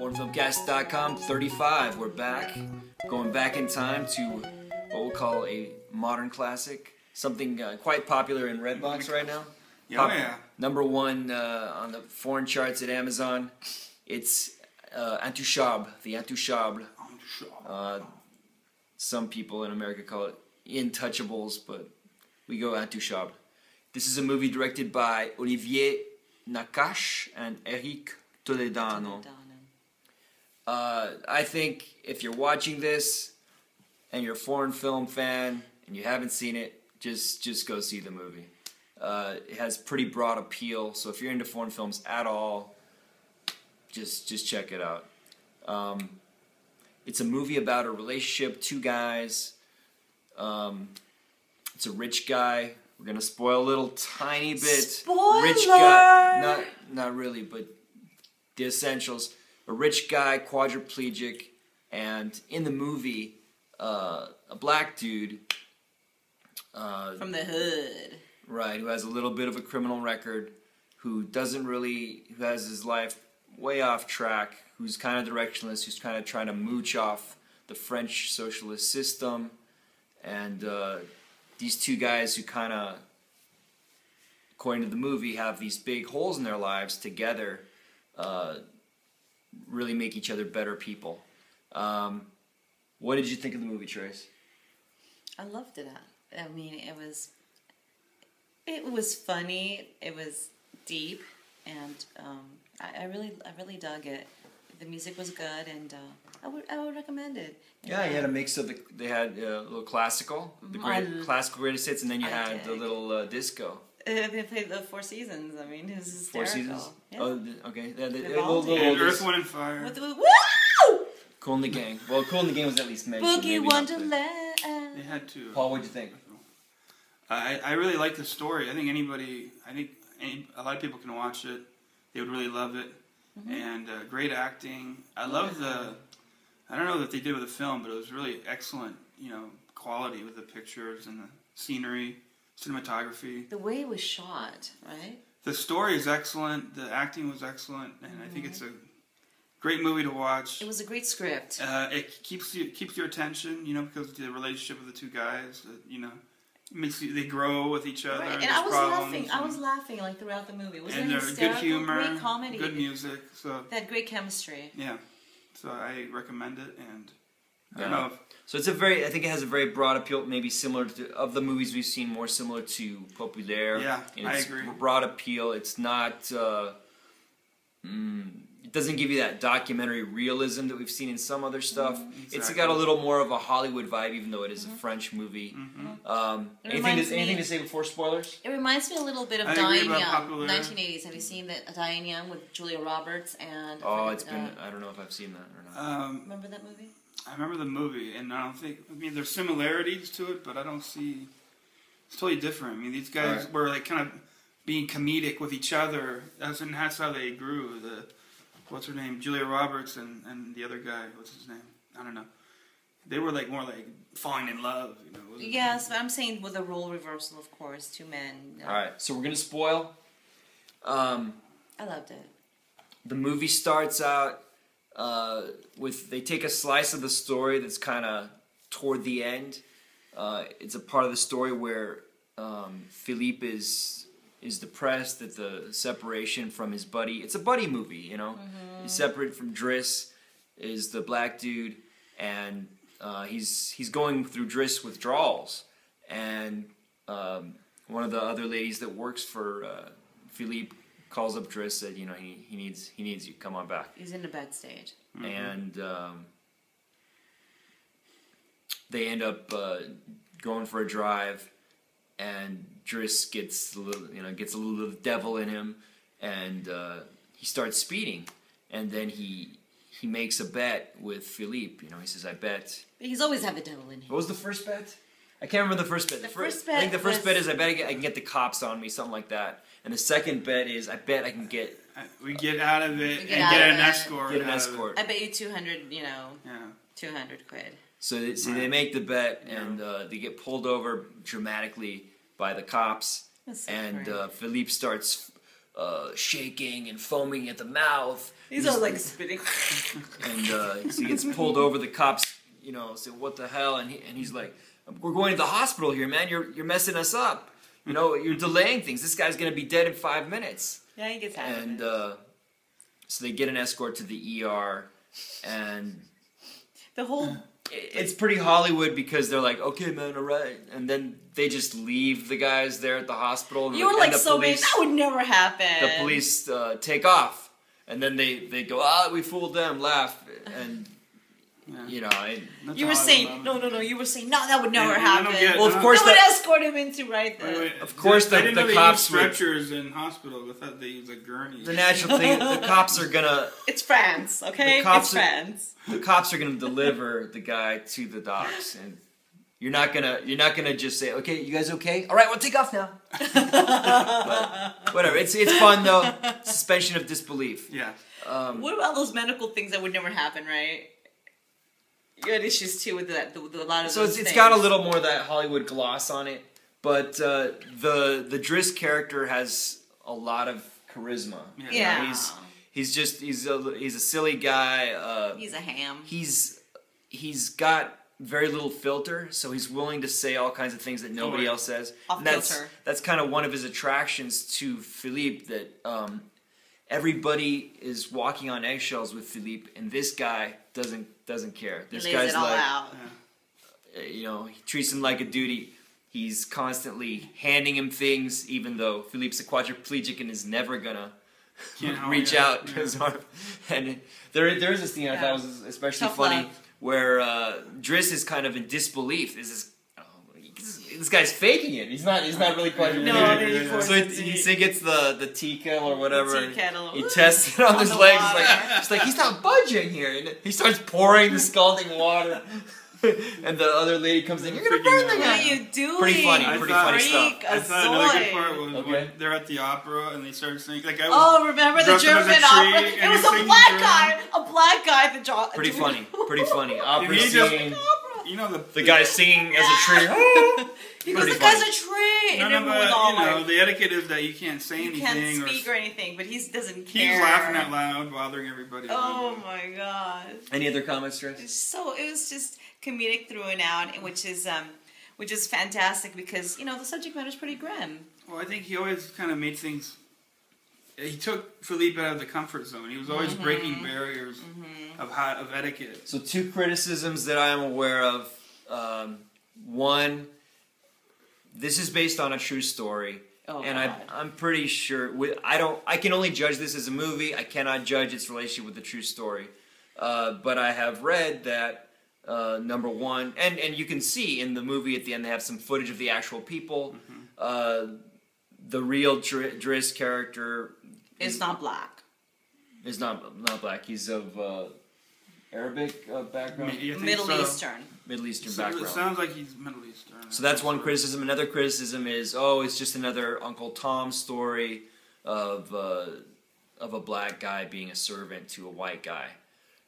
ForeignFilmCast.com 35. We're back. Going back in time to what we'll call a modern classic. Something quite popular in Redbox right now. Yeah. Number one on the foreign charts at Amazon. It's Intouchables. The Intouchables. Some people in America call it Intouchables, but we go Intouchables. This is a movie directed by Olivier Nakache and Eric Toledano. I think if you're watching this and you're a foreign film fan and you haven't seen it, just go see the movie. It has pretty broad appeal, so if you're into foreign films at all, just check it out. It's a movie about a relationship, two guys. It's a rich guy. We're gonna spoil a little tiny bit. Spoiler! Rich guy, not really, but the essentials. A rich guy, quadriplegic, and in the movie, a black dude. From the hood. Right, who has a little bit of a criminal record, who has his life way off track, who's kind of directionless, who's kind of trying to mooch off the French socialist system, and these two guys who kind of, according to the movie, have these big holes in their lives together, really make each other better people. What did you think of the movie, Trace? I loved it. I mean, it was funny. It was deep, and I really dug it. The music was good, and I would recommend it. Yeah, you had a mix of they had a little classical, classical greatest hits, and then you had the little disco. They played the Four Seasons. I mean, it was hysterical. 4 Seasons? Yeah. Oh, okay. Earth, Wind, and Fire. Woo! Cool in the Gang. Well, Cool in the Gang was at least mentioned. Boogie Wonderland. They had to. Paul, what'd you think? I really like the story. I think a lot of people can watch it. They would really love it. Mm-hmm. And great acting. I love I don't know what they did with the film, but it was really excellent, quality with the pictures and the scenery, cinematography. The way it was shot, right? The story is excellent. The acting was excellent. And I think it's a great movie to watch. It was a great script. It keeps your attention, because of the relationship of the two guys, they grow with each other. Right. And I was laughing like throughout the movie. It was good humor, great comedy, good music. So they had great chemistry. Yeah, so I recommend it, and I don't know. So I think it has a very broad appeal, maybe similar to of the movies we've seen, more similar to Populaire. Yeah, I agree. Broad appeal. It's not. It doesn't give you that documentary realism that we've seen in some other stuff. Exactly. It's got a little more of a Hollywood vibe, even though it is a French movie. Anything to say before spoilers? It reminds me a little bit of Dying Young, 1980s. Have you seen that Dying Young with Julia Roberts and? Oh, it's been. I don't know if I've seen that or not. Remember that movie? I remember the movie, and I don't think. I mean, there's similarities to it, but I don't see. It's totally different. I mean, these guys were like kind of being comedic with each other, and that's how they grew. What's her name? Julia Roberts and the other guy. What's his name? I don't know. They were more like falling in love. Yes, but I'm saying with a role reversal, of course, two men. All right, so we're gonna spoil. I loved it. The movie starts out with they take a slice of the story that's kind of toward the end. It's a part of the story where Philippe is depressed at the separation from his buddy. It's a buddy movie, He's separated from Driss, is the black dude, and he's going through Driss withdrawals. And one of the other ladies that works for Philippe calls up Driss, said, he needs you. Come on back. He's in a bad stage. Mm-hmm. And they end up going for a drive. And Driss gets a little devil in him, and he starts speeding. And then he makes a bet with Philippe. He says, "I bet." He's always had the devil in him. What was the first bet? I can't remember the first bet. I think the first bet is, "I bet I can get the cops on me,something like that." And the second bet is, "I bet I can get." We get out of it and get an escort. Get an escort. I bet you 200. 200 quid. So they make the bet, and they get pulled over dramatically by the cops, and Philippe starts shaking and foaming at the mouth. He's all like spitting. And so he gets pulled over. The cops, say, "What the hell?" And he's like, "We're going to the hospital here, man. You're messing us up. You're delaying things. This guy's gonna be dead in 5 minutes." Yeah, he gets out of it. And so they get an escort to the ER, and The whole... It's pretty Hollywood because they're like, "Okay, man, all right," and then they just leave the guys there at the hospital. You were like, so big, that would never happen. The police take off, and then they go, "We fooled them," laugh, and you were saying, no, you were saying, no, that would never happen. Well, of course, they would escort him into right there. Wait. Of course, the cops use stretchers in hospitals. I thought they use a gurney. The natural thing, the cops are gonna. It's France, okay? It's France. The cops are gonna deliver the guy to the docks, and you're not gonna just say, "Okay, you guys okay? All right, we'll take off now." But whatever. It's fun though. Suspension of disbelief. Yeah. What about those medical things that would never happen, right? You had issues too with that. A lot of so those it's got a little more of that Hollywood gloss on it, but the Driss character has a lot of charisma. Yeah. He's a silly guy. He's a ham. He's got very little filter, so he's willing to say all kinds of things that nobody else says. Off and filter. That's kind of one of his attractions to Philippe. That everybody is walking on eggshells with Philippe, and this guy doesn't care. This he lays guy's it all like, out. he treats him like a duty. He's constantly handing him things, even though Philippe's a quadriplegic and is never gonna reach out his arm. And there is a scene I thought was especially funny where Driss is kind of in disbelief. This guy's faking it. He's not really quadriplegic. No, so he gets the tea kettle or whatever. The tea kettle. He tests it on his legs. It's like he's not budging here. And he starts pouring the scalding water. And the other lady comes in. You're gonna burn the guy. What are you doing? Pretty funny stuff. I thought another good part was when they're at the opera and they start singing. Like remember the German opera? It was a black guy. A black guy that draw. Pretty funny. Opera singing. The guy singing as a tree. Because the guy's a tree. The etiquette is that you can't say anything. You can't speak or anything, but he doesn't care. He's laughing out loud, bothering everybody. Oh my god. Any other comments, Trish? It was just comedic through and out, which is fantastic because the subject matter is pretty grim. Well, I think he always kind of made things. He took Philippe out of the comfort zone. He was always breaking barriers of etiquette. So 2 criticisms that I am aware of. One, this is based on a true story, and I'm pretty sure. I can only judge this as a movie. I cannot judge its relationship with the true story. But I have read that number one, and you can see in the movie at the end they have some footage of the actual people. The real Driss character is not black. Is not black. He's of Arabic background. Middle Eastern. Middle Eastern background. It sounds like he's Middle Eastern. So that's one criticism. Another criticism is, it's just another Uncle Tom story of a black guy being a servant to a white guy.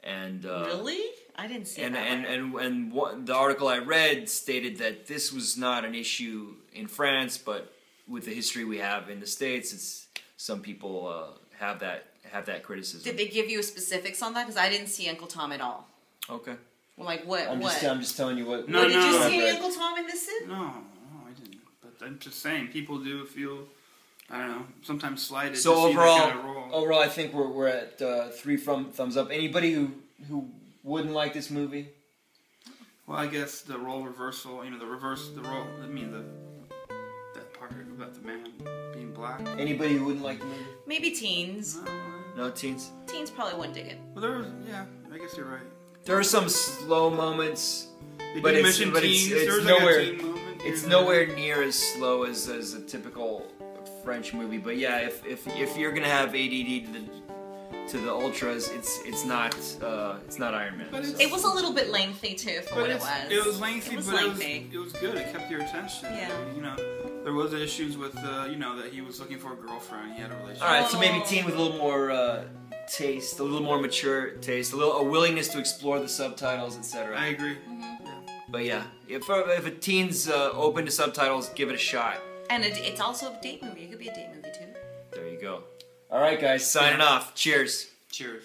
And really? I didn't see that. And the article I read stated that this was not an issue in France, but with the history we have in the States, some people have that criticism. Did they give you specifics on that? Because I didn't see Uncle Tom at all. Okay. Well, like what? I'm just telling you what. Did you see Uncle Tom in this? No, I didn't. But I'm just saying, people do feel, I don't know, sometimes slighted. So to overall, see that kind of role. overall, I think we're at 3 thumbs up. Anybody who wouldn't like this movie? Well, I guess the role reversal. The role. I mean that part about the man being black. Anybody who wouldn't like the movie? Maybe teens. No teens. Teens probably wouldn't dig it. Well, I guess you're right. There are some slow moments, but it's nowhere. It's nowhere near as slow as a typical French movie. But yeah, if you're gonna have ADD to the ultras, it's not Iron Man. But it was a little bit lengthy too for what it was. It was lengthy, it was good. It kept your attention. Yeah. There was issues with that he was looking for a girlfriend. He had a relationship. All right, so maybe teen with a little more taste, a little more mature taste, a willingness to explore the subtitles, etc. I agree. But yeah, if a teen's open to subtitles, give it a shot. And it's also a date movie. It could be a date movie too. There you go. All right, guys, signing off. Cheers. Cheers.